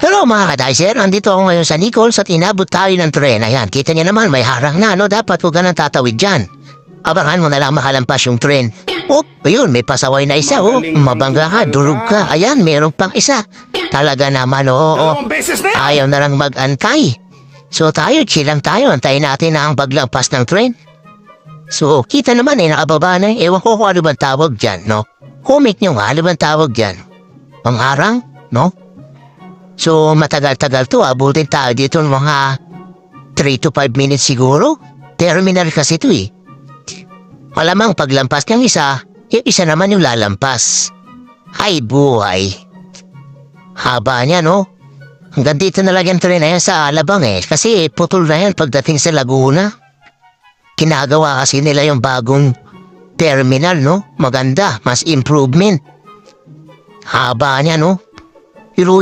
Hello mga ka-dicer, nandito ako ngayon sa Nichols at inabot tayo ng tren. Ayan, kita niya naman may harang na, no? Dapat huwag ka nang tatawid dyan. Abangan mo na lang makalampas yung tren. Oh, ayun, may pasaway na isa, oh. Mabangga ka, durog ka. Ayan, meron pang isa. Talaga naman, oo. Ayaw na lang mag-antay. So tayo, chill lang tayo. Antayin natin na ang paglampas ng tren. So, kita naman nakababa na. Ewan ko kung ano bang tawag dyan, no? Comment nyo nga, ano bang tawag dyan? Pang-harang, no? So, matagal-tagal to. Abutin tayo dito ng mga 3 to 5 minutes siguro. Terminal kasi to eh. Malamang paglampas ng isa, yung isa naman yung lalampas. Ay buhay. Haba niya, no? Hanggang dito na lang yung tren na yan sa Alabang eh. Kasi putol na yan pagdating sa Laguna. Kinagawa kasi nila yung bagong terminal, no? Maganda, mas improvement. Haba niya, no? Pero